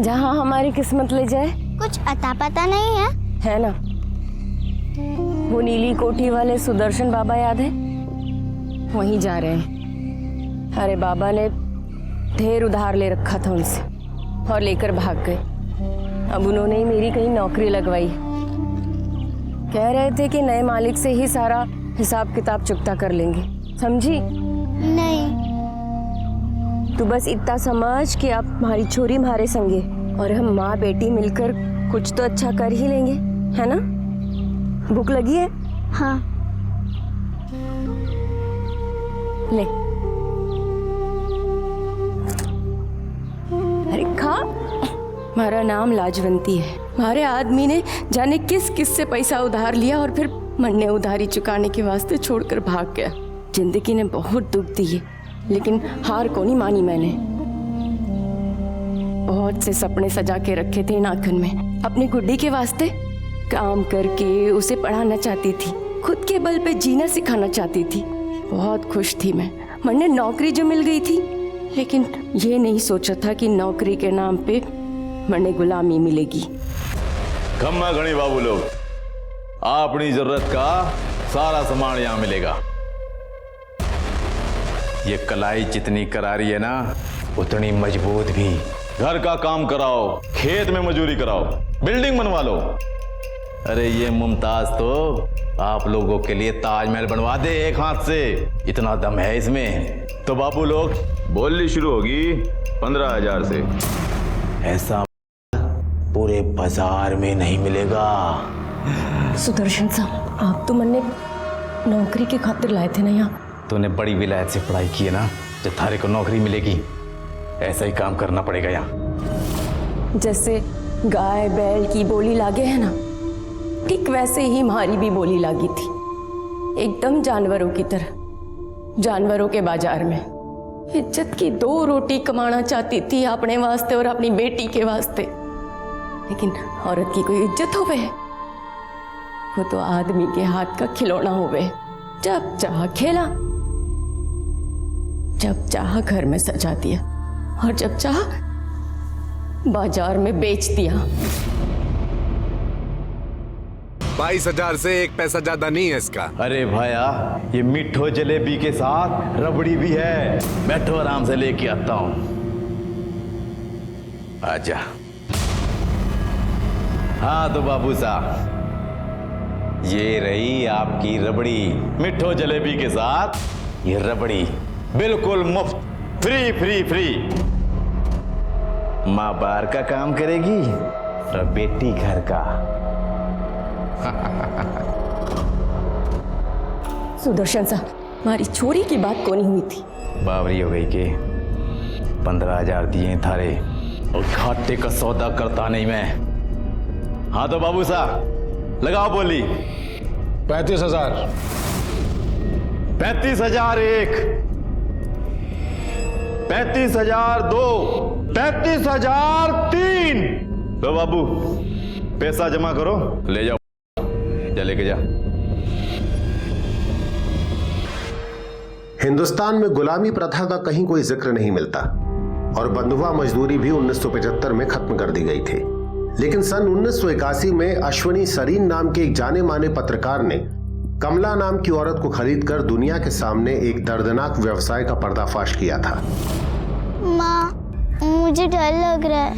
जहाँ हमारी किस्मत ले जाए। कुछ अता पता नहीं है ना? वो नीली कोठी वाले सुदर्शन बाबा याद है? वहीं जा रहे हैं। अरे बाबा ने ढेर उधार ले रखा था उनसे और लेकर भाग गए। अब उन्होंने ही मेरी कहीं नौकरी लगवाई। कह रहे थे कि नए मालिक से ही सारा हिसाब किताब चुकता कर लेंगे। समझी? नहीं। तू बस इतना समझ कि आप हमारी छोरी हमारे संगे और हम माँ बेटी मिलकर कुछ तो अच्छा कर ही लेंगे, है ना? भूख लगी है? हाँ। ले। अरे खा। हमारा नाम लाजवंती है। हमारे आदमी ने जाने किस किस से पैसा उधार लिया और फिर मन ने उधारी चुकाने के वास्ते छोड़कर भाग गया। जिंदगी ने बहुत दुख दिए, लेकिन हार को नहीं मानी मैंने। बहुत से सपने सजा के रखे थे नाखन में अपनी गुड्डी के वास्ते। काम करके उसे पढ़ाना चाहती थी, खुद के बल पे जीना सिखाना चाहती थी। बहुत खुश थी मैं। मैंने नौकरी जो मिल गई थी, लेकिन ये नहीं सोचा था कि नौकरी के नाम पे मैंने गुलामी मिलेगी। खम्मा घनी बाबू लोग, अपनी जरूरत का सारा सामान यहाँ मिलेगा। ये कलाई जितनी करारी है ना, उतनी मजबूत भी। घर का काम कराओ, खेत में मजदूरी कराओ, बिल्डिंग बनवा लो। अरे ये मुमताज तो आप लोगों के लिए ताजमहल बनवा दे एक हाथ से, इतना दम है इसमें। तो बाबू लोग, बोली शुरू होगी 15,000 से। ऐसा पूरे बाजार में नहीं मिलेगा। सुदर्शन साहब, आप तो मैंने नौकरी के खातिर लाए थे ना यहाँ। तूने बड़ी विलायत से पढ़ाई की है ना, जब थारे को नौकरी मिलेगी ऐसा ही काम करना पड़ेगा यहाँ। जैसे गाय बैल की बोली लागे है ना, ठीक वैसे ही हमारी भी बोली लागी थी। एकदम जानवरों की तरह, जानवरों के बाजार में। इज्जत की 2 रोटी कमाना चाहती थी अपने वास्ते और अपनी बेटी के वास्ते। लेकिन औरत की कोई इज्जत होवे? वो तो आदमी के हाथ का खिलौना होवे। जब चाह खेला, जब चाह घर में सजा दिया और जब चाह बाजार में बेच दिया। 22,000 से 1 पैसा ज्यादा नहीं है इसका। अरे भाया, ये मिठो जलेबी के साथ रबड़ी भी है। बैठो, आराम से लेके आता हूं। आजा। हाँ तो बाबू साहब, ये रही आपकी रबड़ी। मिठो जलेबी के साथ ये रबड़ी बिल्कुल मुफ्त, फ्री फ्री फ्री। माँ बाहर का काम करेगी और बेटी घर का। सुदर्शन साहब, हमारी छोरी की बात को नहीं हुई थी। बावरी हो गई के 15,000 दिए थारे और घाटे का सौदा करता नहीं मैं। हाँ तो बाबू साहब, लगाओ बोली। 35,000। 35,000 1, 35,000 2, 35,000 3। लो बाबू, पैसा जमा करो, ले जाओ। जा लेके जा। हिंदुस्तान में गुलामी प्रथा का कहीं कोई जिक्र नहीं मिलता और बंधुआ मजदूरी भी 1975 में खत्म कर दी गई थी। लेकिन सन 1981 में अश्वनी सरीन नाम के एक जाने माने पत्रकार ने कमला नाम की औरत को खरीदकर दुनिया के सामने एक दर्दनाक व्यवसाय का पर्दाफाश किया था। माँ, मुझे डर लग रहा है।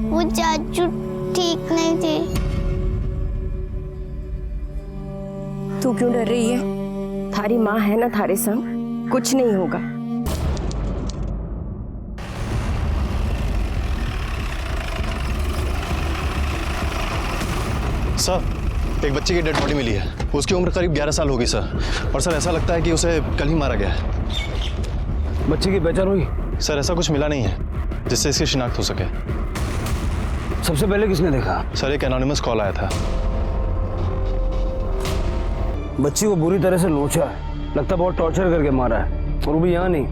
वो चाचू ठीक नहीं थी। तू क्यों डर रही है? थारी माँ है ना थारे संग, कुछ नहीं होगा। सर, एक बच्चे की डेड बॉडी मिली है। उसकी उम्र करीब 11 साल होगी सर। और सर, ऐसा लगता है कि उसे कल ही मारा गया है। बच्चे की पहचान हुई? सर, ऐसा कुछ मिला नहीं है जिससे इसकी शिनाख्त हो सके। सबसे पहले किसने देखा? सर, एक एनोनिमस कॉल आया था। बच्ची को बुरी तरह से लोचा है, लगता बहुत टॉर्चर करके मारा है। और वो भी यहाँ नहीं,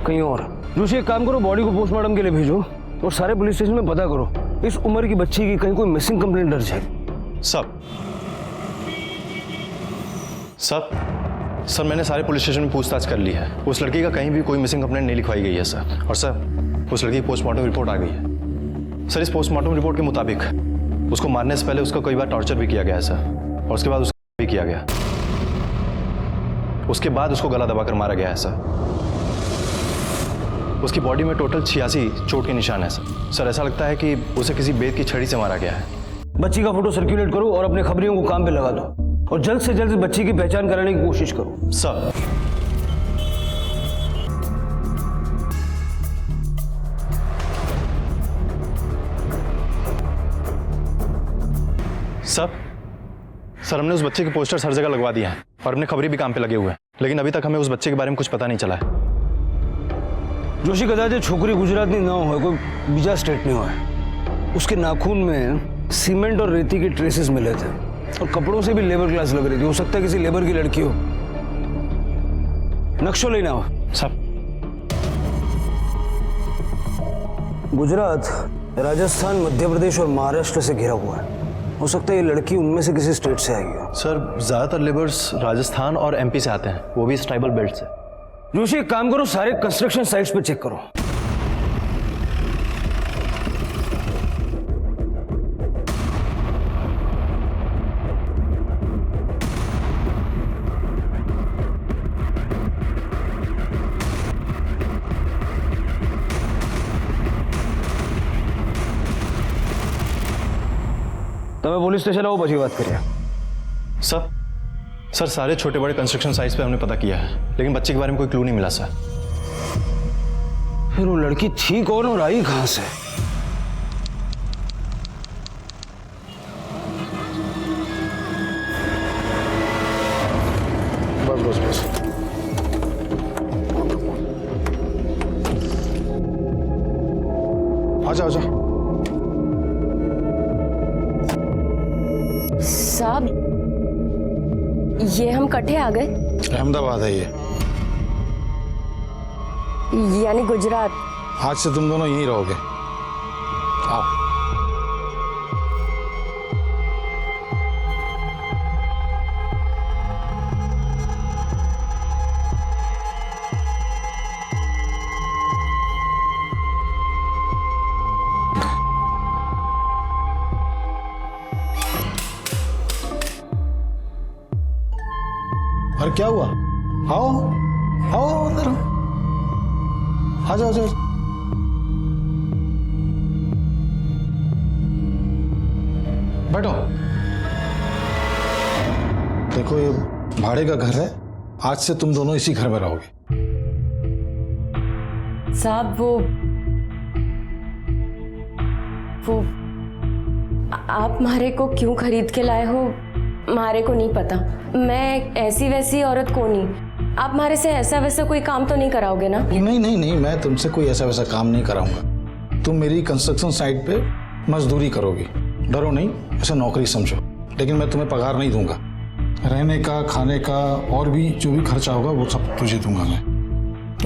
कहीं और। जोशी, एक काम करो, बॉडी को पोस्टमार्टम के लिए भेजो और सारे पुलिस स्टेशन में पता करो इस उम्र की बच्ची की कहीं कोई मिसिंग कंप्लेंट दर्ज है। सर, मैंने सारे पुलिस स्टेशन में पूछताछ कर ली है। उस लड़की का कहीं भी कोई मिसिंग कंप्लेंट नहीं लिखवाई गई है सर। और सर, उस लड़की की पोस्टमार्टम रिपोर्ट आ गई है। सर, इस पोस्टमार्टम रिपोर्ट के मुताबिक उसको मारने से पहले उसका कई बार टॉर्चर भी किया गया है सर, और उसके बाद उसका भी किया गया। उसके बाद उसको गला दबाकर मारा गया है सर। उसकी बॉडी में टोटल 86 चोट के निशान है सर। सर, ऐसा लगता है कि उसे किसी बेत की छड़ी से मारा गया है। बच्ची का फोटो सर्कुलेट करो और अपने खबरियों को काम पे लगा दो, और जल्द से जल्द बच्ची की पहचान कराने की कोशिश करो। सर, सर हमने उस बच्चे के पोस्टर्स हर जगह लगवा दिए हैं और अपने खबरी भी काम पे लगे हुए हैं, लेकिन अभी तक हमें उस बच्चे के बारे में कुछ पता नहीं चला है। जोशी कदाच छोकरी गुजरात नहीं ना हो, कोई बीजा स्टेट नहीं हो। उसके नाखून में सीमेंट और रेती के ट्रेसेस मिले थे और कपड़ों से भी लेबर क्लास लग रही थी। हो सकता है किसी लेबर की लड़की हो। नक्शो लेना हो सब। गुजरात, राजस्थान, मध्य प्रदेश और महाराष्ट्र से घिरा हुआ है। हो सकता है ये लड़की उनमें से किसी स्टेट से आई हो। सर, ज्यादातर लेबर्स राजस्थान और एमपी से आते हैं, वो भी इस ट्राइबल बेल्ट से। जोशी, एक काम करो, सारे कंस्ट्रक्शन साइट्स पे चेक करो। તમે પોલીસ સ્ટેશન આવો પછી વાત કરીએ। सर सारे छोटे बड़े कंस्ट्रक्शन साइट्स पे हमने पता किया है, लेकिन बच्चे के बारे में कोई क्लू नहीं मिला सर। फिर वो लड़की थी कौन और आई कहां से? बस बस बस, आजा आजा। साहब, ये हम कट्ठे आ गए? अहमदाबाद है ये, यानी गुजरात। आज से तुम दोनों यहीं रहोगे। आओ। अरे क्या हुआ? आओ आओ अंदर आओ। आ जाओ जाओ। बैठो। देखो, ये भाड़े का घर है, आज से तुम दोनों इसी घर में रहोगे। साहब, वो आप मारे को क्यों खरीद के लाए हो, मारे को नहीं पता। मैं ऐसी वैसी औरत को नहीं। आप मारे से ऐसा वैसा कोई काम तो नहीं कराओगे ना? नहीं नहीं नहीं, मैं तुमसे कोई ऐसा वैसा काम नहीं कराऊंगा। तुम मेरी कंस्ट्रक्शन साइट पे मजदूरी करोगी। डरो नहीं, ऐसा नौकरी समझो। लेकिन मैं तुम्हें पगार नहीं दूंगा। रहने का, खाने का और भी जो भी खर्चा होगा वो सब तुझे दूंगा मैं।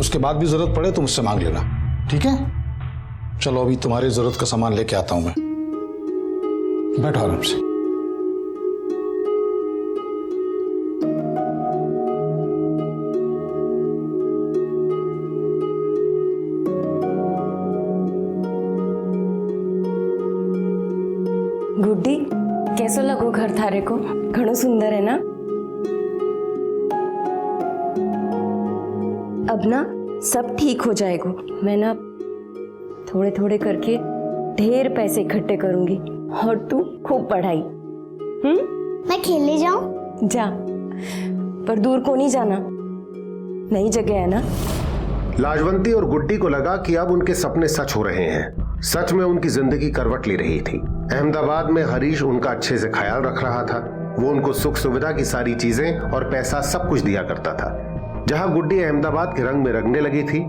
उसके बाद भी जरूरत पड़े तो मुझसे मांग लेना, ठीक है? चलो, अभी तुम्हारी जरूरत का सामान लेके आता हूं मैं। बैठो आराम से। गुड्डी, कैसो लगो घर थारे को? घणो सुंदर है ना? अब ना सब ठीक हो जाएगा। मैं ना थोड़े थोड़े करके ढेर पैसे इकट्ठे करूंगी और तू खूब पढ़ाई। मैं खेलने जाऊं? जा, पर दूर को नहीं जाना, नई जगह है ना। लाजवंती और गुड्डी को लगा कि अब उनके सपने सच हो रहे हैं। सच में उनकी जिंदगी करवट ले रही थी। अहमदाबाद में हरीश उनका अच्छे से ख्याल रख रहा था। वो उनको सुख सुविधा की सारी चीजें और पैसा सब कुछ दिया करता था। जहां गुड्डी अहमदाबाद के रंग में रंगने लगी थी,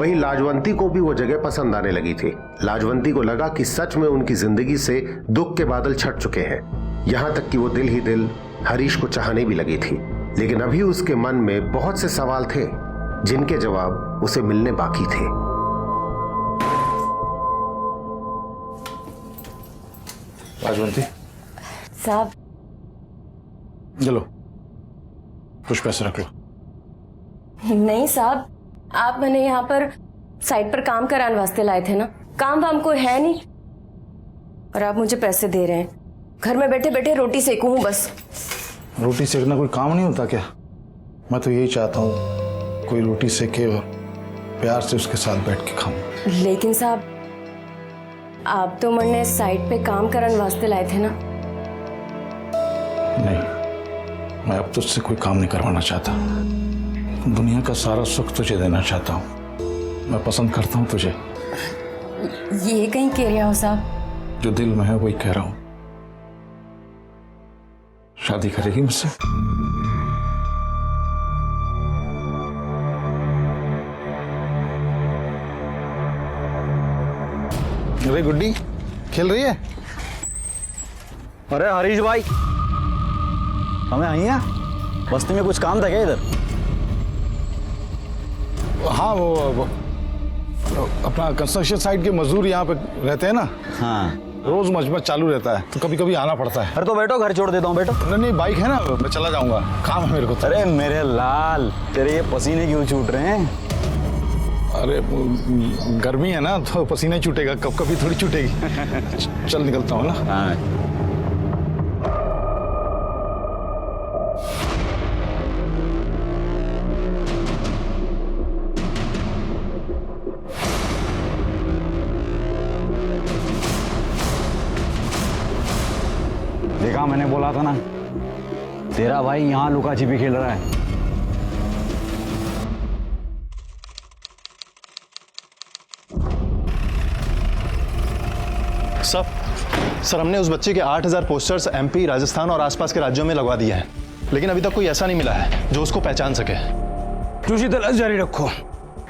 वहीं लाजवंती को भी वो जगह पसंद आने लगी थी। लाजवंती को लगा कि सच में उनकी जिंदगी से दुख के बादल छट चुके हैं। यहां तक कि वो दिल ही दिल हरीश को चाहने भी लगी थी। लेकिन अभी उसके मन में बहुत से सवाल थे जिनके जवाब उसे मिलने बाकी थे। राजवंती, साहब, चलो कुछ पैसे रख लो। नहीं साहब, आप मैंने यहाँ पर साइट पर काम कराने वास्ते लाए थे ना, काम वाम कोई है नहीं और आप मुझे पैसे दे रहे हैं। घर में बैठे बैठे रोटी सेकूं हूं बस। रोटी सेकना कोई काम नहीं होता क्या? मैं तो यही चाहता हूँ कोई रोटी सेके और प्यार से उसके साथ बैठ के खाऊं। लेकिन साहब, आप तो मरने साइट पे काम कराने वास्ते लाए थे ना। नहीं, मैं अब तुझसे कोई काम नहीं करवाना चाहता। दुनिया का सारा सुख तुझे देना चाहता हूँ। मैं पसंद करता हूँ तुझे। ये कहीं कह रहे हो साहब? जो दिल में है वही कह रहा हूँ। शादी करेगी मुझसे? अरे गुड्डी खेल रही है? अरे हरीश भाई, हमें आई हैं? बस्ती में कुछ काम था क्या इधर? हाँ, वो अपना कंस्ट्रक्शन साइट के मजदूर यहाँ पे रहते हैं ना। हाँ। रोज मजबत चालू रहता है तो कभी कभी आना पड़ता है। अरे तो बैठो, घर छोड़ देता हूँ, बैठो। नहीं, बाइक है ना, मैं चला जाऊंगा, काम है मेरे को तो। अरे मेरे लाल, तेरे ये पसीने क्यों छूट रहे हैं? अरे गर्मी है ना तो पसीना छूटेगा, कब कभी थोड़ी छूटेगी। चल निकलता हूँ ना। हाँ। देखा, मैंने बोला था ना, तेरा भाई यहाँ लुका छिपी खेल रहा है। सर, हमने उस बच्चे के 8000 पोस्टर्स एमपी, राजस्थान और आसपास के राज्यों में लगवा दिए हैं, लेकिन अभी तक कोई ऐसा नहीं मिला है जो उसको पहचान सके। जोशी, तलाश जारी रखो।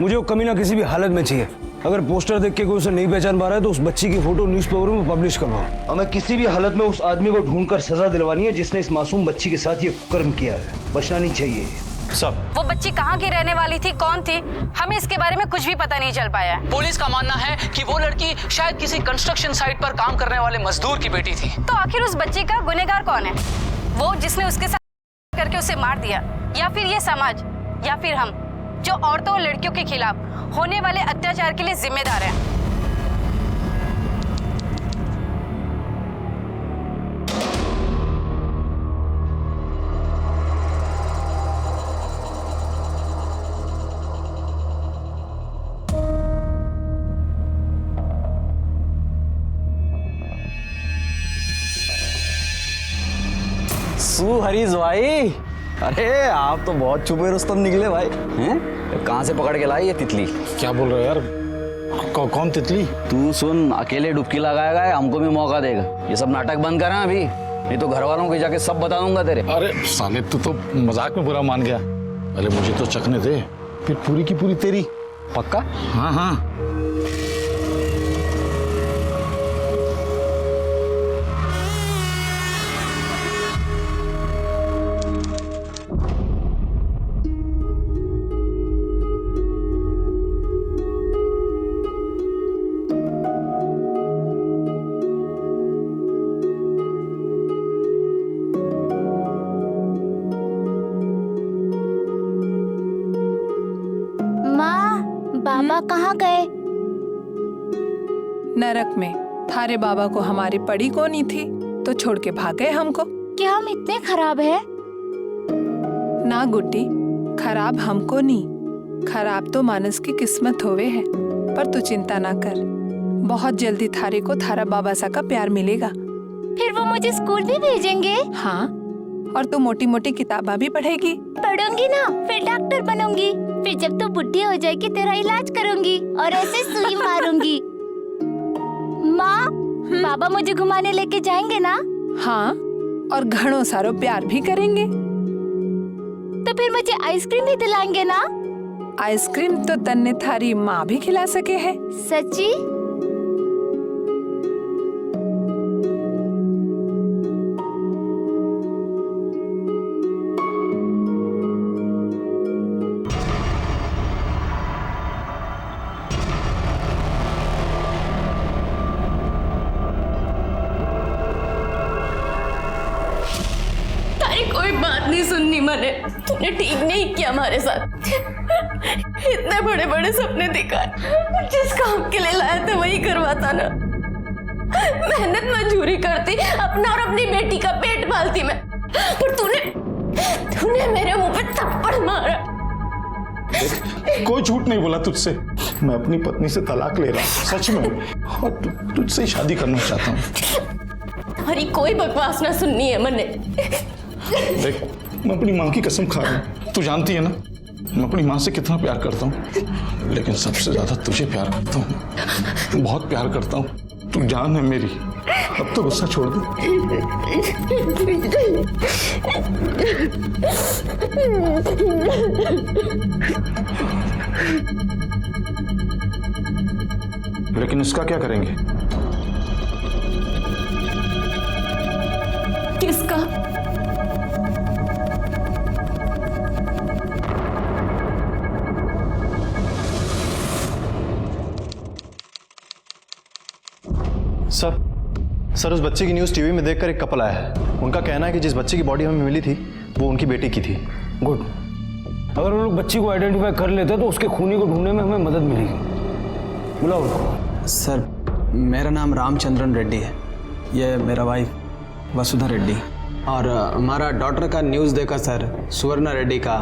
मुझे वो कमीना किसी भी हालत में चाहिए। अगर पोस्टर देख के कोई उसे नहीं पहचान पा रहा है तो उस बच्ची की फोटो न्यूज़पेपर में पब्लिश करवाओ। हमें किसी भी हालत में उस आदमी को ढूंढकर सजा दिलवानी है जिसने इस मासूम बच्ची के साथ ये कर्म किया है। बचना नहीं चाहिए। सब वो बच्ची कहाँ की रहने वाली थी, कौन थी, हमें इसके बारे में कुछ भी पता नहीं चल पाया। पुलिस का मानना है कि वो लड़की शायद किसी कंस्ट्रक्शन साइट पर काम करने वाले मजदूर की बेटी थी। तो आखिर उस बच्ची का गुनहगार कौन है? वो जिसने उसके साथ करके उसे मार दिया, या फिर ये समाज, या फिर हम, जो औरतों और लड़कियों के खिलाफ होने वाले अत्याचार के लिए जिम्मेदार हैं? हरीश भाई, अरे आप तो बहुत छुपे रुस्तम निकले भाई। हैं? कहाँ से पकड़ के लाई ये तितली? क्या बोल रहे हो यार? कौन तितली? तू सुन, अकेले डुबकी लगाएगा, हमको भी मौका देगा। ये सब नाटक बंद करा अभी, नहीं तो घर वालों को जाके सब बता दूंगा तेरे। अरे साले, तू तो मजाक में बुरा मान गया। अरे मुझे तो चखने दे, फिर पूरी की पूरी तेरी। पक्का? हाँ हाँ। बाबा कहाँ गए? नरक में। थारे बाबा को हमारी पड़ी को नहीं थी तो छोड़ के भाग गए हमको। क्या हम इतने खराब हैं? ना गुड्डी, खराब हमको नहीं, खराब तो मानस की किस्मत होवे है। पर तू चिंता ना कर, बहुत जल्दी थारे को थारा बाबा सा का प्यार मिलेगा। फिर वो मुझे स्कूल भी भेजेंगे? हाँ, और तू मोटी मोटी किताबा भी पढ़ेगी। पढ़ूंगी ना, फिर डॉक्टर बनूंगी। फिर जब तू बुढ़ी हो जाएगी तेरा इलाज करूंगी और ऐसे सुई मारूंगी। माँ, बाबा मुझे घुमाने लेके जाएंगे ना? हाँ, और घणों सारो प्यार भी करेंगे। तो फिर मुझे आइसक्रीम भी दिलाएंगे ना? आइसक्रीम तो तन्ने थारी माँ भी खिला सके है। सच्ची? कोई बात नहीं सुननी मैंने, तूने ठीक नहीं किया हमारे साथ। इतने बड़े बड़े सपने दिखाए, जिस काम के लिए लाया था वही करवाता ना। मेहनत मजदूरी करती, अपना और अपनी बेटी का पेट पालती मैं, पर तूने मेरे मुंह पे थप्पड़ मारा। कोई झूठ नहीं बोला तुझसे। मैं अपनी पत्नी से तलाक ले रहा हूँ, सच में, और तुझसे ही शादी करना चाहता हूँ। अरे कोई बकवास ना सुननी है मैंने। देख, मैं अपनी माँ की कसम खा रहा हूँ, तू जानती है ना मैं अपनी माँ से कितना प्यार करता हूँ, लेकिन सबसे ज्यादा तुझे प्यार करता हूँ, बहुत प्यार करता हूँ। तू जान है मेरी, अब तो गुस्सा छोड़ दे। लेकिन इसका क्या करेंगे? किसका? सर उस बच्चे की न्यूज़ टीवी में देखकर एक कपल आया है। उनका कहना है कि जिस बच्चे की बॉडी हमें मिली थी वो उनकी बेटी की थी। गुड। अगर वो लोग बच्ची को आइडेंटिफाई कर लेते तो उसके खूनी को ढूंढने में हमें मदद मिलेगी। बुलाओ उनको। सर मेरा नाम रामचंद्रन रेड्डी है, ये मेरा वाइफ वसुधा रेड्डी, और हमारा डॉटर का न्यूज़ देखा सर, सुवर्णा रेड्डी का।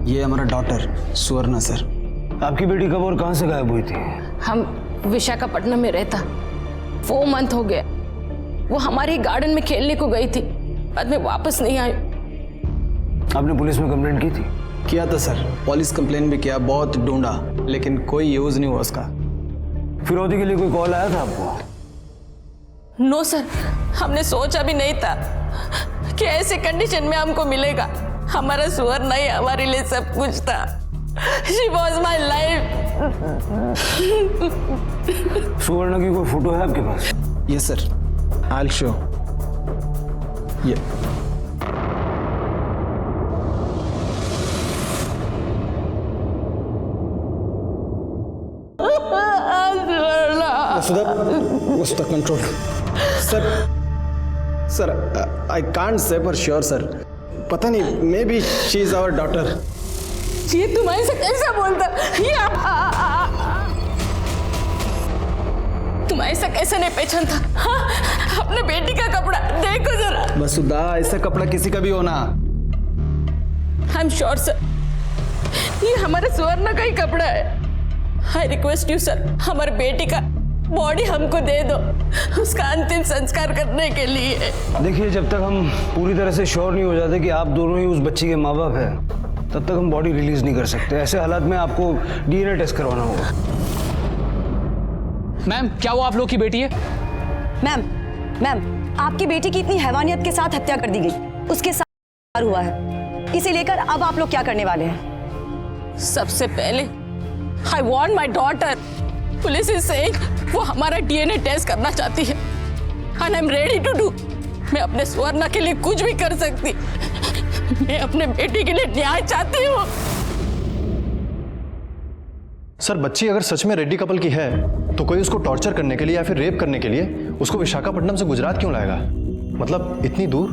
ये हमारा डॉटर सुवर्णा सर। आपकी बेटी कब और कहाँ से गायब हुई थी? हम विशाखापट्टनम में रहता, 4 मंथ हो गया। वो हमारे गार्डन में खेलने को गई थी, बाद में वापस नहीं आई। आपने पुलिस में कंप्लेंट की थी? किया था सर, पुलिस कंप्लेन भी किया, बहुत ढूंढा, लेकिन कोई यूज़ नहीं हुआ उसका। फिरौती के लिए कोई कॉल आया था आपको? नो सर, हमने सोचा भी नहीं था कि ऐसे कंडीशन में हमको मिलेगा। हमारा सुवर्ण ही हमारे लिए सब कुछ था। She was my life. सुवर्ण की कोई फोटो है आपके पास? Yes sir, I'll show. ये Vasudha control. Sir I can't say for sure sir, पता नहीं, maybe she is our daughter. ये तुम्हारे से कैसा बोलता? तुम्हारे से कैसे नहीं पहचानता? हाँ, अपने बेटी का कपड़ा देखो जरा। वसुधा, ऐसा कपड़ा किसी का भी होना। आई एम श्योर सर, ये हमारे सुवर्ण का ही कपड़ा है। आई रिक्वेस्ट यू सर, हमारे बेटी का बॉडी हमको दे दो, उसका अंतिम संस्कार करने के लिए। देखिए, जब तक हम पूरी तरह से श्योर नहीं हो जाते कि आप दोनों ही उस बच्ची के माँ बाप हैं, तब तक हम बॉडी रिलीज नहीं कर सकते। ऐसे हालात में आपको डीएनए टेस्ट करवाना होगा। मैम, क्या वो आप लोग की बेटी है? मैम, आपकी बेटी की इतनी हैवानियत के साथ हत्या कर दी गई, उसके साथ हुआ है। इसे लेकर अब आप लोग क्या करने वाले हैं? सबसे पहले I want my daughter. Police is saying वो हमारा डीएनए टेस्ट करना चाहती है, and I am ready to do. मैं अपने सुवर्णा के लिए कुछ भी कर सकती। मैं अपने बेटी के लिए न्याय चाहती हूँ। सर, बच्ची अगर सच में रेड्डी कपल की है तो कोई उसको टॉर्चर करने के लिए या फिर रेप करने के लिए उसको विशाखापट्टनम से गुजरात क्यों लाएगा? मतलब इतनी दूर?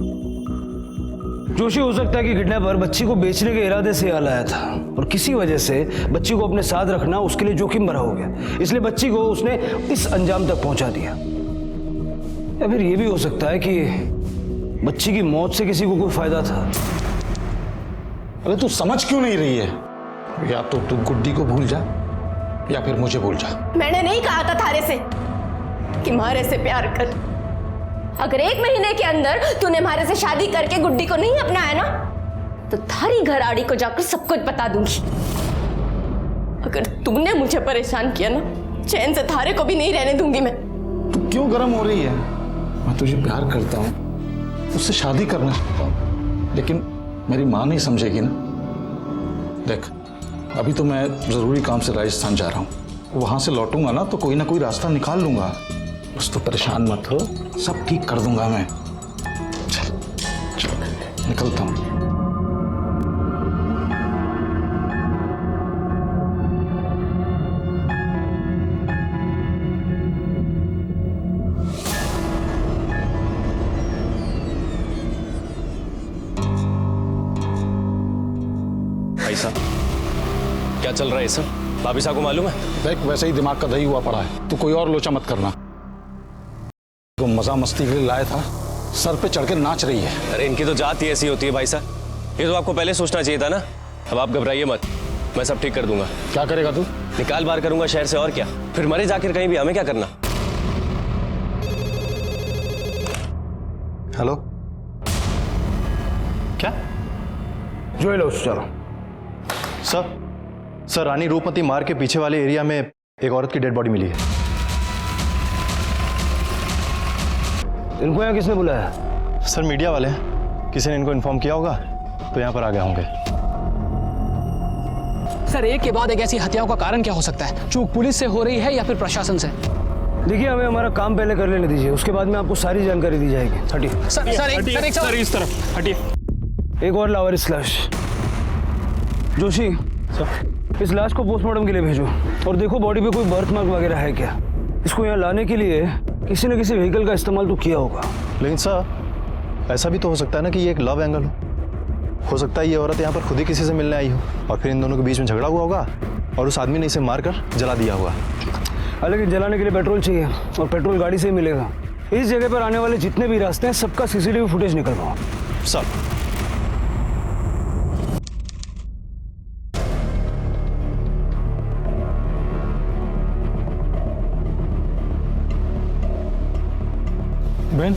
जोशी, हो सकता है कि किडनैपर बच्ची को बेचने के इरादे से यहाँ लाया था और किसी वजह से बच्ची को अपने साथ रखना उसके लिए जोखिम भरा हो गया, इसलिए बच्ची को उसने इस अंजाम तक पहुंचा दिया। या फिर यह भी हो सकता है कि बच्ची की मौत से किसी को कोई फायदा था। अरे तू समझ क्यों नहीं रही है? या तो तू गुड्डी को भूल जा या फिर मुझे भूल जा। मैंने नहीं कहा था थारे से कि मारे से प्यार कर। अगर 1 महीने के अंदर तूने मारे से शादी करके गुड्डी को नहीं अपनाया ना, तो थारी घरआड़ी को जाकर सब कुछ बता दूंगी। अगर तूने मुझे परेशान किया ना, चैन से थारे को भी नहीं रहने दूंगी मैं। तू क्यों गर्म हो रही है? मैं तुझे प्यार करता हूँ, उससे शादी करना चाहता हूँ, लेकिन मेरी माँ नहीं समझेगी ना। देख, अभी तो मैं जरूरी काम से राजस्थान जा रहा हूँ, वहां से लौटूंगा ना तो कोई ना कोई रास्ता निकाल लूंगा। बस तो परेशान मत हो, सब ठीक कर दूंगा मैं। चल चल, निकलता हूँ। साहब, क्या चल रहा है सर? भाभी साहब को मालूम है? देख, वैसे ही दिमाग का दही हुआ पड़ा है, तू कोई और लोचा मत करना। तो मजा मस्ती के लिए लाया था, सर पे चढ़ के नाच रही है। अरे इनकी तो जात ही ऐसी होती है भाई साहब, ये तो आपको पहले सोचना चाहिए था ना। अब आप घबराइए मत, मैं सब ठीक कर दूंगा। क्या करेगा तू? निकाल बाहर करूंगा शहर से, और क्या, फिर मरे जाकर कहीं भी, हमें क्या करना। हेलो, क्या? जो लो चलो। सर, रानी रूपमती मार के पीछे वाले एरिया में एक औरत की डेड बॉडी मिली है। इनको यहाँ किसने बुलाया? सर मीडिया वाले हैं, किसी ने इनको इन्फॉर्म किया होगा तो यहाँ पर आ गए होंगे। सर, एक के बाद एक ऐसी हत्याओं का कारण क्या हो सकता है? चूक पुलिस से हो रही है या फिर प्रशासन से? देखिए, हमें हमारा काम पहले कर लेने दीजिए, उसके बाद में आपको सारी जानकारी दी जाएगी। हटिए सर, इस तरफ हटिए। एक और लावारिस लाश। जोशी सर, इस लाश को पोस्टमार्टम के लिए भेजो और देखो बॉडी पे कोई बर्थ मार्क वगैरह है क्या। इसको यहाँ लाने के लिए किसी न किसी व्हीकल का इस्तेमाल तो किया होगा। लेकिन सर, ऐसा भी तो हो सकता है ना कि ये एक लव एंगल हो सकता है ये औरत यहाँ पर खुद ही किसी से मिलने आई हो और फिर इन दोनों के बीच में झगड़ा हुआ होगा और उस आदमी ने इसे मारकर जला दिया होगा। हालांकि जलाने के लिए पेट्रोल चाहिए और पेट्रोल गाड़ी से ही मिलेगा। इस जगह पर आने वाले जितने भी रास्ते हैं सबका सीसीटीवी फुटेज निकलवाओ। सर, बहन,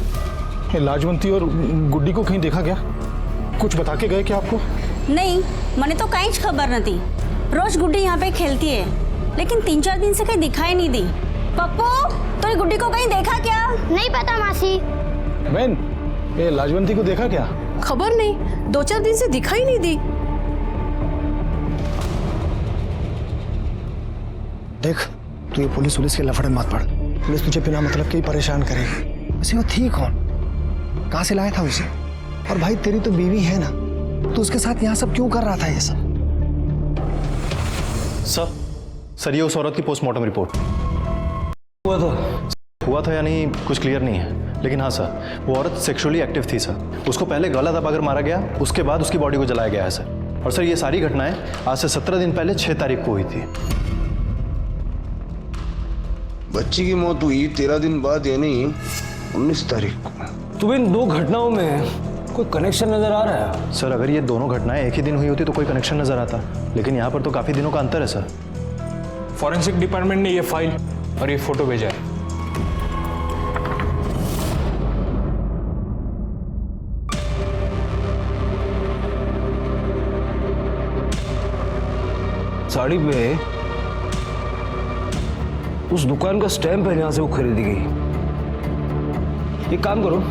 ये लाजवंती और गुड्डी को कहीं देखा क्या? कुछ बता के गए क्या आपको? नहीं, मैंने तो कहीं खबर न थी। रोज गुड्डी यहाँ पे खेलती है, लेकिन 3-4 दिन से कहीं दिखाई नहीं दी। पप्पू, तूने गुड्डी को कहीं देखा क्या? नहीं पता मासी। बहन, ये लाजवंती को देखा क्या? खबर नहीं, 2-4 दिन से दिखाई नहीं दी। देख, तू ये पुलिस के लफड़े मत पड़। पुलिस तुझे बिना मतलब के ही परेशान करेगी। वैसे वो थी कौन? कहाँ से लाया था उसे? और भाई तेरी तो बीवी है ना, तो उसके साथ यहाँ सब क्यों कर रहा था ये सब? सर ये उस औरत की पोस्टमार्टम रिपोर्ट हुआ था या नहीं कुछ क्लियर नहीं है, लेकिन हाँ सर, वो औरत सेक्सुअली एक्टिव थी सर। उसको पहले गला दबाकर मारा गया, उसके बाद उसकी बॉडी को जलाया गया है सर। और सर ये सारी घटनाएं आज से 17 दिन पहले 6 तारीख को हुई थी। बच्ची की मौत हुई 13 दिन बाद, यानी 19 तारीख को। तुम्हें इन दो घटनाओं में कोई कनेक्शन नजर आ रहा है? सर, अगर ये दोनों घटनाएं एक ही दिन हुई होती तो कोई कनेक्शन नजर आता, लेकिन यहाँ पर तो काफी दिनों का अंतर है सर। फॉरेंसिक डिपार्टमेंट ने ये फाइल और ये फोटो भेजा है। साड़ी पे उस दुकान का स्टैम्प है जहां से वो खरीदी गई। एक काम करो,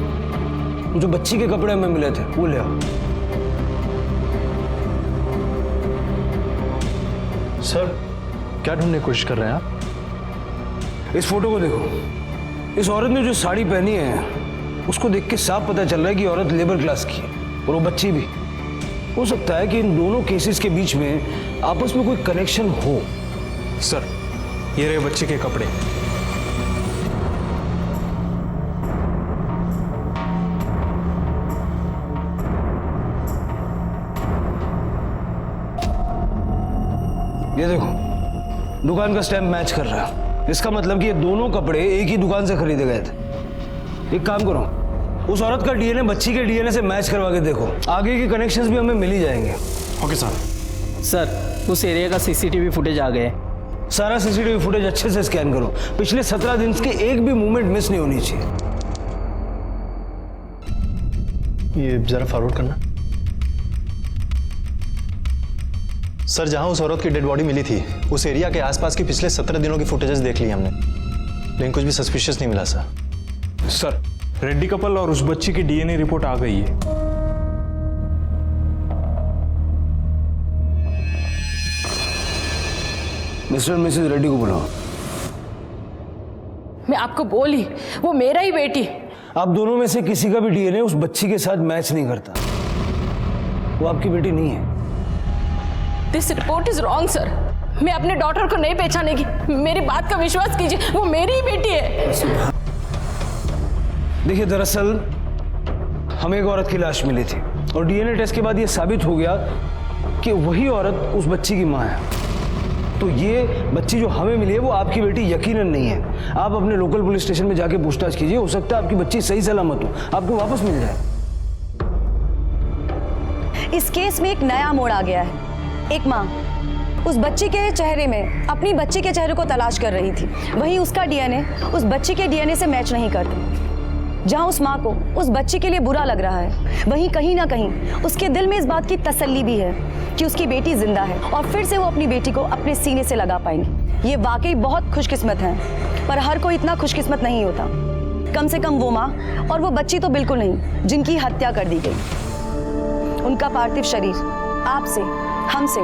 जो बच्ची के कपड़े हमें मिले थे वो ले आओ। सर, क्या ढूंढने की कोशिश कर रहे हैं आप? इस फोटो को देखो। इस औरत ने जो साड़ी पहनी है उसको देख के साफ पता चल रहा है कि औरत लेबर क्लास की है और वो बच्ची भी। हो सकता है कि इन दोनों केसेस के बीच में आपस में कोई कनेक्शन हो। सर, ये रहे बच्चे के कपड़े। ये देखो, दुकान का स्टैम्प मैच कर रहा है। इसका मतलब कि ये दोनों कपड़े एक ही दुकान से खरीदे गए थे। एक काम करो, उस औरत का डीएनए बच्ची के डीएनए से मैच करवा के देखो, आगे के कनेक्शंस भी हमें मिल ही जाएंगे। Okay sir. सर, उस एरिया का सीसीटीवी फुटेज आ गए। सारा सीसीटीवी फुटेज अच्छे से स्कैन करो। पिछले 17 दिन के एक भी मूवमेंट मिस नहीं होनी चाहिए। ये जरा फॉरवर्ड करना। सर, जहां उस औरत की डेड बॉडी मिली थी उस एरिया के आसपास की पिछले 17 दिनों की फुटेजेस देख ली हमने, लेकिन कुछ भी सस्पिशियस नहीं मिला सर। सर, रेड्डी कपल और उस बच्ची की डीएनए रिपोर्ट आ गई है। मिस्टर और मिसेस रेड्डी को बुलाओ। मैं आपको बोली, वो मेरा ही बेटी। आप दोनों में से किसी का भी डीएनए उस बच्ची के साथ मैच नहीं करता। वो आपकी बेटी नहीं है। This report is wrong sir. मैं अपने डॉटर को नहीं पहचानेगी। मेरी बात का विश्वास कीजिए, वो मेरी ही बेटी है। देखिए, दरअसल हमें एक औरत की लाश मिली थी और डीएनए टेस्ट के बाद ये साबित हो गया कि वही औरत उस बच्ची की माँ है, तो ये बच्ची जो हमें मिली है वो आपकी बेटी यकीनन नहीं है। आप अपने लोकल पुलिस स्टेशन में जाके पूछताछ कीजिए, हो सकता है आपकी बच्ची सही सलामत हो, आपको वापस मिल जाए। इस केस में एक नया मोड़ आ गया है। एक माँ उस बच्ची के चेहरे में अपनी बच्ची के चेहरे को तलाश कर रही थी, वहीं उसका डीएनए उस बच्ची के डीएनए से मैच नहीं करता। जहां उस माँ को उस बच्ची के लिए बुरा लग रहा है, वहीं कहीं ना कहीं उसके दिल में इस बात की तसल्ली भी है कि उसकी बेटी जिंदा है और फिर से वो अपनी बेटी को अपने सीने से लगा पाएंगे। ये वाकई बहुत खुशकिस्मत है, पर हर कोई इतना खुशकिस्मत नहीं होता। कम से कम वो माँ और वो बच्ची तो बिल्कुल नहीं जिनकी हत्या कर दी गई। उनका पार्थिव शरीर आपसे, हमसे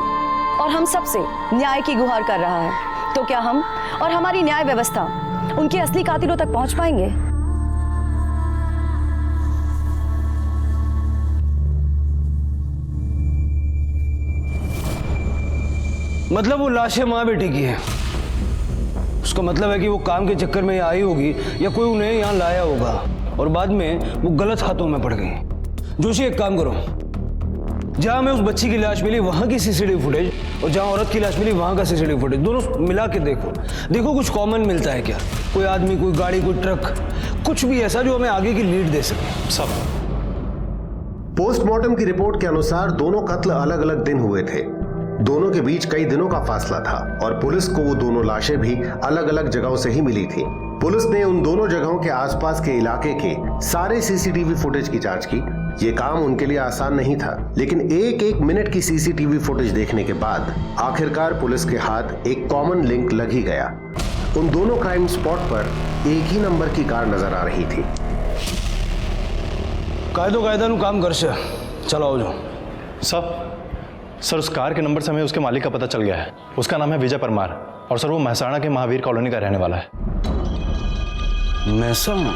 और हम सब से न्याय की गुहार कर रहा है। तो क्या हम और हमारी न्याय व्यवस्था उनके असली कातिलों तक पहुंच पाएंगे? मतलब वो लाशें माँ बेटी की है, उसका मतलब है कि वो काम के चक्कर में आई होगी या कोई उन्हें यहाँ लाया होगा और बाद में वो गलत हाथों में पड़ गई। जोशी एक काम करो, जहां हमें उस बच्ची की लाश मिली वहां की सीसीटीवी फुटेज और जहां औरत की लाश मिली वहां का सीसीटीवी फुटेज दोनों मिला के देखो कुछ कॉमन मिलता है क्या? कोई आदमी, कोई गाड़ी, कोई ट्रक, कुछ भी ऐसा जो हमें आगे की लीड दे सके। सब पोस्टमार्टम की रिपोर्ट के अनुसार दोनों कत्ल अलग अलग दिन हुए थे। दोनों के बीच कई दिनों का फासला था और पुलिस को वो दोनों लाशें भी अलग अलग जगहों से ही मिली थी। पुलिस ने उन दोनों जगहों के आसपास के इलाके के सारे सीसीटीवी फुटेज की जांच की। ये काम उनके लिए आसान नहीं था, लेकिन एक एक मिनट की सीसीटीवी फुटेज देखने के बाद आखिरकार पुलिस के हाथ एक कॉमन लिंक लग ही गया। उन दोनों क्राइम स्पॉट पर एक ही नंबर की कार नजर आ रही थी। कायदा काम कर से चलो आओ जो सर उस कार के नंबर से हमें उसके मालिक का पता चल गया है। उसका नाम है विजय परमार और सर वो महसाणा के महावीर कॉलोनी का रहने वाला है। महसाणा?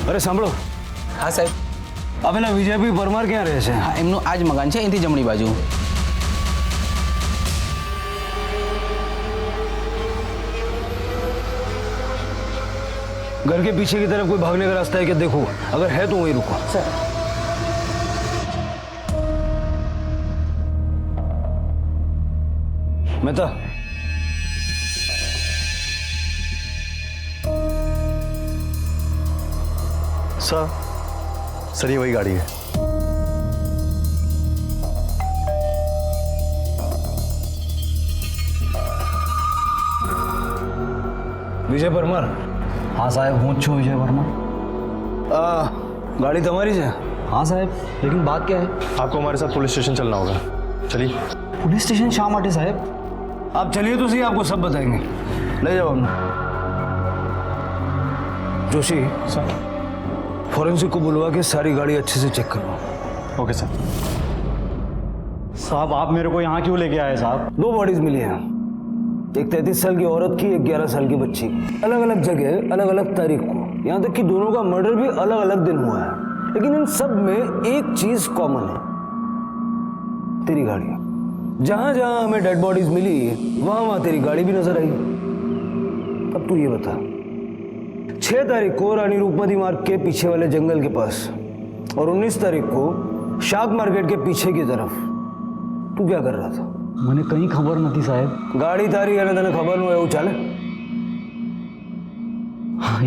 અરે સાંભળો। હા સાહેબ। આ પેલા વિજયભાઈ પરમાર ક્યાં રહે છે? હા, એમનું આ જ મકાન છે, અહીંથી જમણી બાજુ। घर के पीछे की तरफ कोई भागने का रास्ता है क्या? देखो, अगर है तो वहीं रुको। सर मेहता, सर ये वही गाड़ी है। विजय परमार? हाँ साहब, हूँ छू विजय परमार। गाड़ी तुम्हारी है? हाँ साहब, लेकिन बात क्या है? आपको हमारे साथ पुलिस स्टेशन चलना होगा। चलिए। पुलिस स्टेशन शा माटे साहब? आप चलिए तो सही, आपको सब बताएंगे। ले जाओ हमने। जोशी सर, फॉरेंसिक को बुलवा के सारी गाड़ी अच्छे से चेक करवाओ। Okay sir. साहब आप मेरे को यहाँ क्यों लेके आए साहब? 2 बॉडीज मिली हैं, एक 33 साल की औरत की, एक 11 साल की बच्ची। अलग अलग जगह, अलग अलग तारीख को, यहाँ तक कि दोनों का मर्डर भी अलग अलग दिन हुआ है, लेकिन इन सब में एक चीज कॉमन है, तेरी गाड़ी। जहां जहां हमें डेड बॉडीज मिली वहां वहां तेरी गाड़ी भी नजर आई। अब तू ये बता, 6 तारीख को रानी रूपमती मार्ग के पीछे वाले जंगल के पास और 19 तारीख को शाक मार्केट के पीछे की तरफ तू क्या कर रहा था? मैंने कहीं खबर नहीं थी साहब। गाड़ी तारी है ना, तेने खबर नहीं है वो चाले?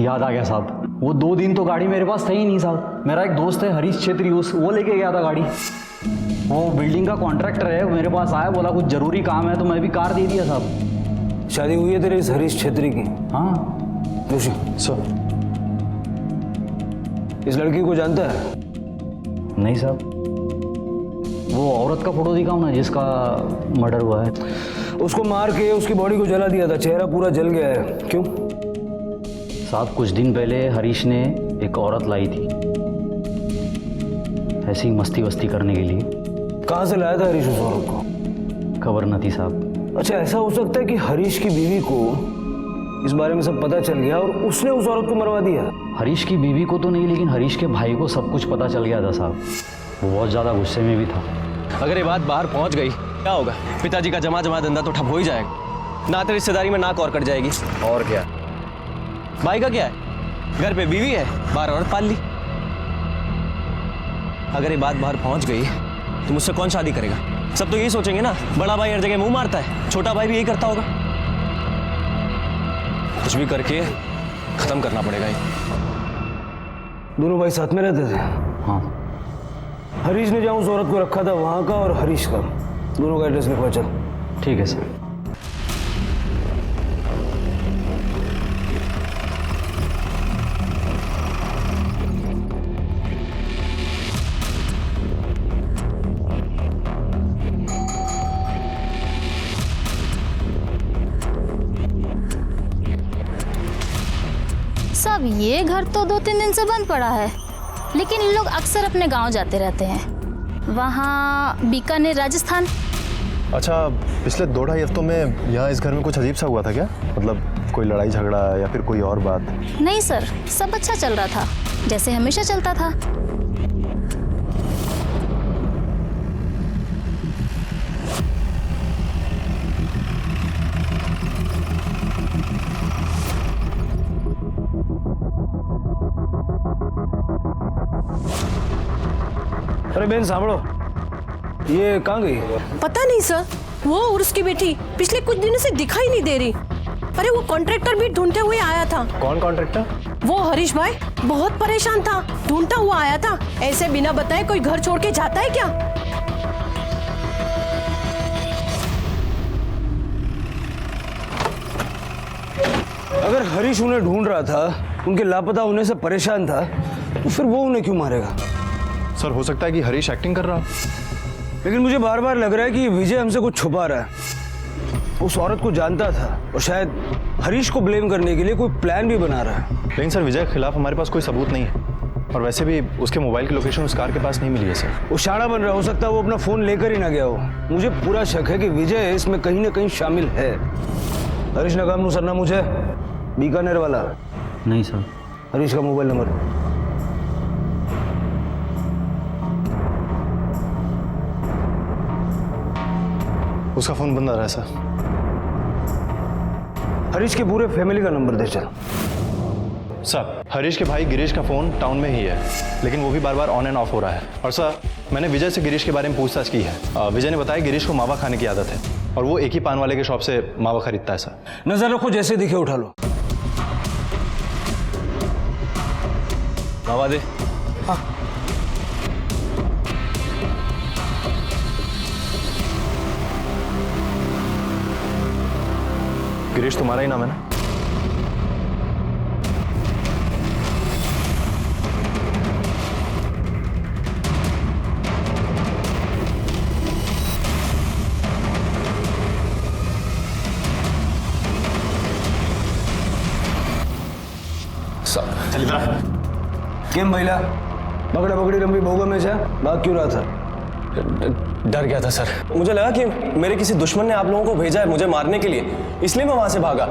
याद आ गया साहब, वो 2 दिन तो गाड़ी मेरे पास था ही नहीं साहब। मेरा एक दोस्त है हरीश छेत्री, वो लेके गया था गाड़ी। वो बिल्डिंग का कॉन्ट्रैक्टर है, मेरे पास आया, बोला कुछ जरूरी काम है, तो मैं भी कार दे दिया साहब। शादी हुई है तेरे इस हरीश छेत्री की? हाँ। जोशी सर, इस लड़की को जानता है? नहीं साहब, वो औरत का फोटो दिखाओ ना जिसका मर्डर हुआ है। उसको मार के उसकी बॉडी को जला दिया था, चेहरा पूरा जल गया है। क्यों साहब? कुछ दिन पहले हरीश ने एक औरत लाई थी ऐसी मस्ती वस्ती करने के लिए। कहाँ से लाया था हरीश उस औरत को? खबर न थी साहब। अच्छा, ऐसा हो सकता है कि हरीश की बीवी को इस बारे में सब पता चल गया और उसने उस औरत को मरवा दिया? हरीश की बीवी को तो नहीं, लेकिन हरीश के भाई को सब कुछ पता चल गया था साहब। वो बहुत ज़्यादा गुस्से में भी था। अगर ये बात बाहर पहुंच गई क्या होगा? पिताजी का जमा धंधा तो ठप हो ही जाएगा, नाते रिश्तेदारी में नाक और कट जाएगी। और क्या? भाई का क्या है, घर पे बीवी है, बाहर औरत पाल ली। अगर ये बात बाहर पहुंच गई तो मुझसे कौन शादी करेगा? सब तो यही सोचेंगे ना, बड़ा भाई हर जगह मुंह मारता है, छोटा भाई भी यही करता होगा। कुछ भी करके खत्म करना पड़ेगा ये। दोनों भाई साथ में रहते थे? हाँ। हरीश ने जहाँ उस औरत को रखा था वहाँ का और हरीश का दोनों का एड्रेस लिखवा। चल। ठीक है सर। सब ये घर तो 2-3 दिन से बंद पड़ा है, लेकिन इन लोग अक्सर अपने गांव जाते रहते हैं। वहाँ बीकानेर, राजस्थान। अच्छा, पिछले 2-2.5 हफ्तों में यहाँ इस घर में कुछ अजीब सा हुआ था क्या? मतलब कोई लड़ाई झगड़ा या फिर कोई और बात? नहीं सर, सब अच्छा चल रहा था, जैसे हमेशा चलता था। अरे बहन सांभो, ये कहाँ गई? पता नहीं सर, वो और उसकी बेटी पिछले कुछ दिनों से दिखाई नहीं दे रही। अरे वो कॉन्ट्रैक्टर भी ढूंढते हुए आया था। कौन कॉन्ट्रैक्टर? वो हरीश भाई बहुत परेशान था, ढूंढता हुआ आया था। ऐसे बिना बताए कोई घर छोड़ के जाता है क्या? अगर हरीश उन्हें ढूंढ रहा था, उनके लापता होने से परेशान था, तो फिर वो उन्हें क्यों मारेगा? सर, हो सकता है कि हरीश एक्टिंग कर रहा, लेकिन मुझे बार बार लग रहा है कि विजय हमसे कुछ छुपा रहा है। उस औरत को जानता था और शायद हरीश को ब्लेम करने के लिए कोई प्लान भी बना रहा है। लेकिन सर, विजय के खिलाफ हमारे पास कोई सबूत नहीं है, और वैसे भी उसके मोबाइल की लोकेशन उस कार के पास नहीं मिली है सर। वो शाड़ा बन रहा, हो सकता है वो अपना फोन लेकर ही ना गया हो। मुझे पूरा शक है कि विजय इसमें कहीं ना कहीं शामिल है। हरीश नगाम सरना मुझे बीकानेर वाला? नहीं सर। हरीश का मोबाइल नंबर? उसका फोन बंद आ रहा है सर। हरीश के पूरे फैमिली का नंबर दे चल। सर, हरीश के भाई गिरीश का फोन टाउन में ही है, लेकिन वो भी बार बार ऑन एंड ऑफ हो रहा है। और सर, मैंने विजय से गिरीश के बारे में पूछताछ की है। विजय ने बताया गिरीश को मावा खाने की आदत है, और वो एक ही पान वाले के शॉप से मावा खरीदता है सर। नजर रखो, जैसे दिखे उठा लो। मावा दे। हाँ। गिरीश तुम्हारा ही नाम है ना? चल इधर। केम महिला पकड़ा पकड़ी रंबी बहुगा में से भाग क्यों रहा था? डर गया था सर, मुझे लगा कि मेरे किसी दुश्मन ने आप लोगों को भेजा है मुझे मारने के लिए, इसलिए मैं वहां से भागा।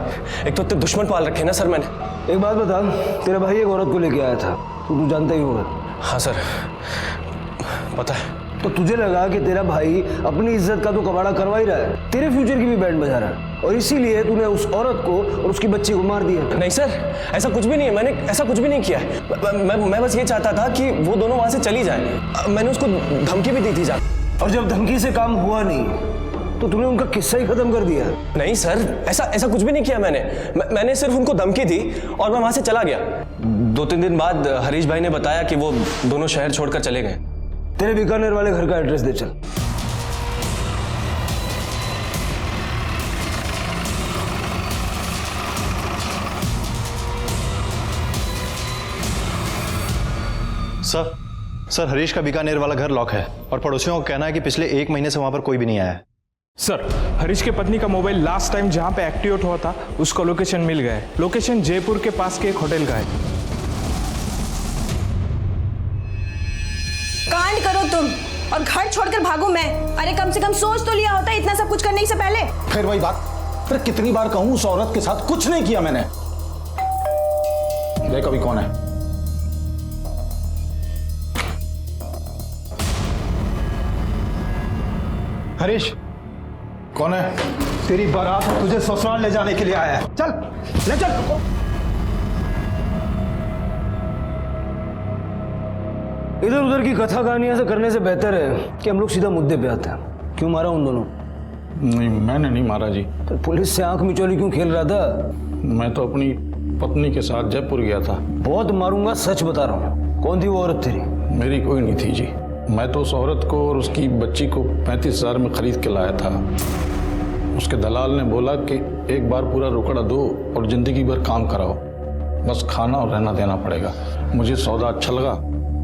एक तो इतने दुश्मन पाल रखे ना सर मैंने। एक बात बता, तेरा भाई एक औरत को लेके आया था, तू जानता ही होगा। हाँ सर, पता है। तो तुझे लगा कि तेरा भाई अपनी इज्जत का तो कबाड़ा करवा ही रहा है, तेरे फ्यूचर की भी बैंड बजा रहा है, और इसीलिए तूने उस औरत को और उसकी बच्ची को मार दिया। नहीं सर, ऐसा कुछ भी नहीं है, मैंने ऐसा कुछ भी नहीं किया है। मैं बस ये चाहता था कि वो दोनों वहां से चली जाए। मैंने उसको धमकी भी दी थी जा, और जब धमकी से काम हुआ नहीं तो तूने उनका किस्सा ही खत्म कर दिया। नहीं सर, ऐसा कुछ भी नहीं किया मैंने सिर्फ उनको धमकी दी और मैं वहां से चला गया। 2-3 दिन बाद हरीश भाई ने बताया कि वो दोनों शहर छोड़कर चले गए। तेरे बीकानेर वाले घर का एड्रेस दे चल। सर, हरीश का बीकानेर वाला घर लॉक है, और पड़ोसियों का कहना है कि पिछले 1 महीने से वहां पर कोई भी नहीं आया है। सर, हरीश के पत्नी का मोबाइल लास्ट टाइम जहां पे एक्टिवेट हुआ था उसका लोकेशन मिल गया है। लोकेशन जयपुर के पास के एक होटल का है। कांड करो तुम और घर छोड़कर भागो मैं। अरे कम से कम सोच तो लिया होता इतना सब कुछ करने से पहले। फिर वही बात, फिर कितनी बार कहूं उस औरत के साथ कुछ नहीं किया मैंने। देख अभी कौन है। हरीश, कौन है? तेरी बारात तुझे ससुराल ले जाने के लिए आया है। चल ले चल। इधर उधर की कथा कहानियां से करने से बेहतर है कि हम लोग सीधा मुद्दे पे आते हैं। क्यों मारा उन दोनों? नहीं, मैंने नहीं मारा जी। तो पुलिस से आंख मिचौली क्यों खेल रहा था? मैं तो अपनी पत्नी के साथ जयपुर गया था। बहुत मारूंगा, सच बता रहा हूँ। कौन थी वो औरत तेरी? मेरी कोई नहीं थी जी। मैं तो उस औरत को और उसकी बच्ची को 35,000 में खरीद के लाया था। उसके दलाल ने बोला कि एक बार पूरा रोकड़ा दो और जिंदगी भर काम कराओ, बस खाना और रहना देना पड़ेगा। मुझे सौदा अच्छा लगा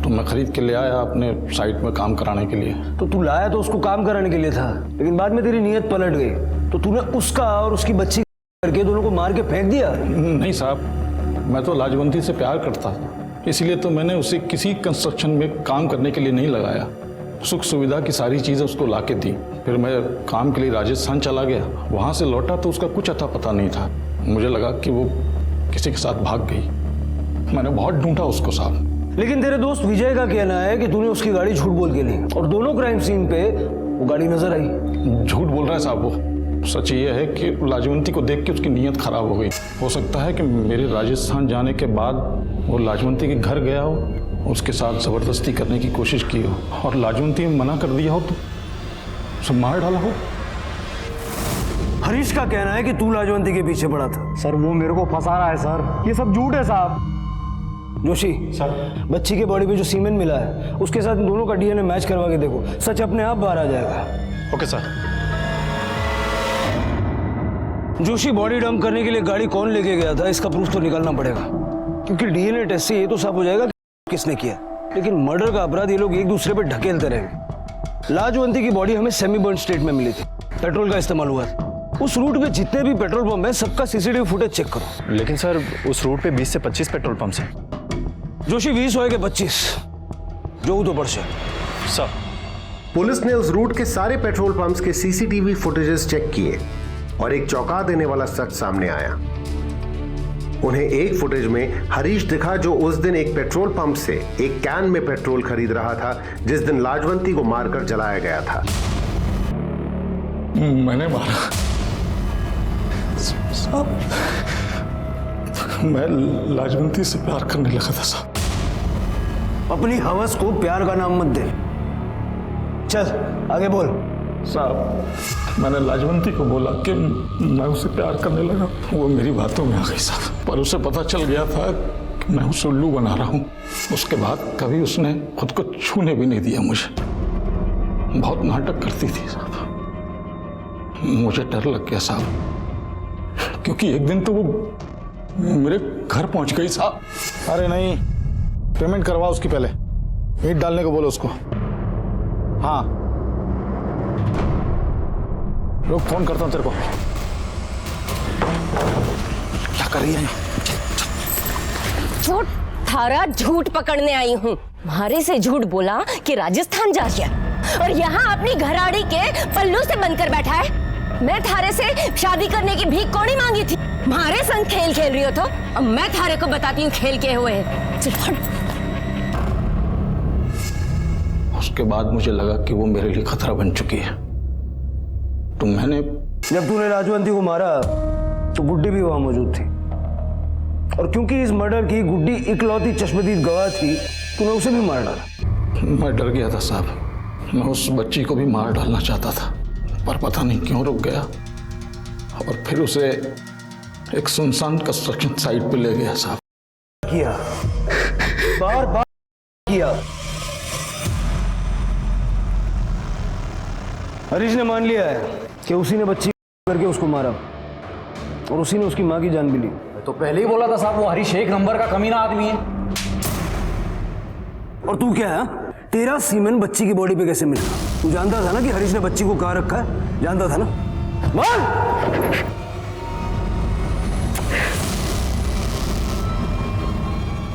तो मैं खरीद के ले आया अपने साइट में काम कराने के लिए। तो तू लाया तो उसको काम कराने के लिए था, लेकिन बाद में तेरी नीयत पलट गई तो तूने उसका और उसकी बच्ची करके दोनों को मार के फेंक दिया। नहीं साहब, मैं तो लाजवंती से प्यार करता था, इसलिए तो मैंने उसे किसी कंस्ट्रक्शन में काम करने के लिए नहीं लगाया। सुख सुविधा की सारी चीज़ें उसको ला के दी। फिर मैं काम के लिए राजस्थान चला गया। वहाँ से लौटा तो उसका कुछ अता पता नहीं था। मुझे लगा कि वो किसी के साथ भाग गई। मैंने बहुत ढूंढा उसको साहब। लेकिन तेरे दोस्त विजय का कहना है कि तूने उसकी गाड़ी झूठ बोल के ली और दोनों क्राइम सीन पे वो गाड़ी नजर आई। झूठ बोल रहा है साहब वो। सच ये है कि लाजवंती को देख के उसकी नीयत खराब हो गई। हो सकता है कि मेरे राजस्थान जाने के बाद वो लाजवंती के घर गया हो, उसके साथ जबरदस्ती करने की कोशिश की हो और लाजवंती ने मना कर दिया हो तो उसे मार डाला हो। हरीश का कहना है कि तू लाजवंती के पीछे पड़ा था। सर वो मेरे को फंसा रहा है सर, ये सब झूठ है साहब। जोशी सर, बच्ची के बॉडी पे जो सीमेंट मिला है उसके साथ इन दोनों का डीएनए मैच करवा के देखो, सच अपने आप बाहर आ जाएगा। Okay sir. Joshi, body dump करने के लिए गाड़ी कौन लेके गया था इसका प्रूफ तो निकालना पड़ेगा, क्योंकि डीएनए टेस्ट से ये तो साफ हो जाएगा कि किसने किया। लेकिन मर्डर का अपराध ये लोग एक दूसरे पे ढकेलते रहेंगे। लाजवंती की बॉडी हमें सेमी बर्न स्टेट में मिली थी, पेट्रोल का इस्तेमाल हुआ था। उस रूट पे जितने भी पेट्रोल पंप है सबका सीसीटीवी फुटेज चेक करो। लेकिन सर उस रूट पे 20 से 25 पेट्रोल पंप्स हैं। जोशी 20 होएगा 25 जो तो पड़से सर। पुलिस ने उस रूट के सारे पेट्रोल पंप्स के सीसीटीवी फुटेजेस चेक किए और एक चौंका देने वाला सच सामने आया। उन्हें एक फुटेज में हरीश दिखा जो उस दिन एक पेट्रोल पंप से एक कैन में पेट्रोल खरीद रहा था जिस दिन लाजवंती को मारकर जलाया गया था। मैंने मारा साहब, मैं लाजवंती से प्यार करने लगा था साहब। अपनी हवस को प्यार का नाम मत दे। चल आगे बोल। साहब मैंने लाजवंती को बोला कि मैं उसे प्यार करने लगा। वो मेरी बातों में आ गई साहब, पर उसे पता चल गया था कि मैं उसे उल्लू बना रहा हूँ। उसके बाद कभी उसने खुद को छूने भी नहीं दिया मुझे। बहुत नाटक करती थी साहब। मुझे डर लग गया साहब, क्योंकि एक दिन तो वो मेरे घर पहुंच गई साहब। अरे नहीं, पेमेंट करवा उसकी, पहले ईंट डालने को बोलो उसको। हाँ लोग, फोन करता हूं तेरे को। क्या कर रही है? झूठ थारा झूठ पकड़ने आई हूँ। मारे से झूठ बोला कि राजस्थान जा गया और यहाँ अपनी घराड़ी के पल्लू से बनकर बैठा है। मैं थारे से शादी करने की भीख कौड़ी मांगी थी, मारे संग खेल खेल रही हो तो अब मैं थारे को बताती हूँ खेल के हुए। उसके बाद मुझे लगा कि वो मेरे लिए खतरा बन चुकी है, तो मैंने जब तूने लाजवंती को मारा तो गुड्डी भी वहां मौजूद थी, और क्योंकि इस मर्डर की गुड्डी इकलौती चश्मदीद गवाह थी तूने उसे भी मार डाला। मैं डर गया था साहब। मैं उस बच्ची को भी मार डालना चाहता था, पर पता नहीं क्यों रुक गया और फिर उसे एक सुनसान कंस्ट्रक्शन साइट पे ले गया साहब। किया बार बार किया। हरीश ने मान लिया है कि उसी ने बच्ची करके उसको मारा और उसी ने उसकी मां की जान भी ली। तो पहले ही बोला था साहब, वो हरीश एक नंबर का कमीना आदमी है। और तू क्या है? तेरा सीमेंट बच्ची की बॉडी पे कैसे मिला? तू जानता था ना कि हरीश ने बच्ची को कहाँ रखा है? जानता था ना? बोल।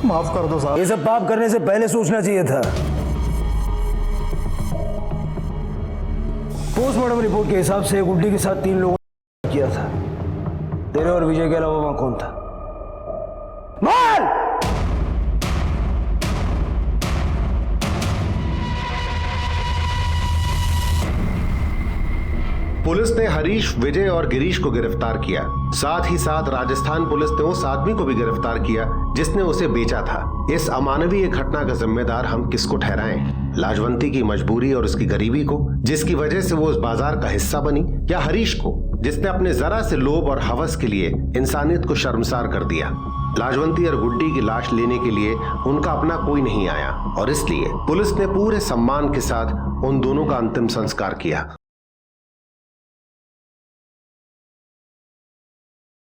माफ कर दो साहब। ये सब पाप करने से पहले सोचना चाहिए था। पोस्टमार्टम रिपोर्ट के हिसाब से गुड्डी के साथ 3 लोगों ने किया था। तेरे और विजय के अलावा वहां कौन था? बोल। पुलिस ने हरीश, विजय और गिरीश को गिरफ्तार किया। साथ ही साथ राजस्थान पुलिस ने उस आदमी को भी गिरफ्तार किया जिसने उसे बेचा था। इस अमानवीय घटना का जिम्मेदार हम किसको ठहराएं? लाजवंती की मजबूरी और उसकी गरीबी को, जिसकी वजह से वो उस बाजार का हिस्सा बनी, या हरीश को, जिसने अपने जरा से लोभ और हवस के लिए इंसानियत को शर्मसार कर दिया? लाजवंती और गुड्डी की लाश लेने के लिए उनका अपना कोई नहीं आया और इसलिए पुलिस ने पूरे सम्मान के साथ उन दोनों का अंतिम संस्कार किया।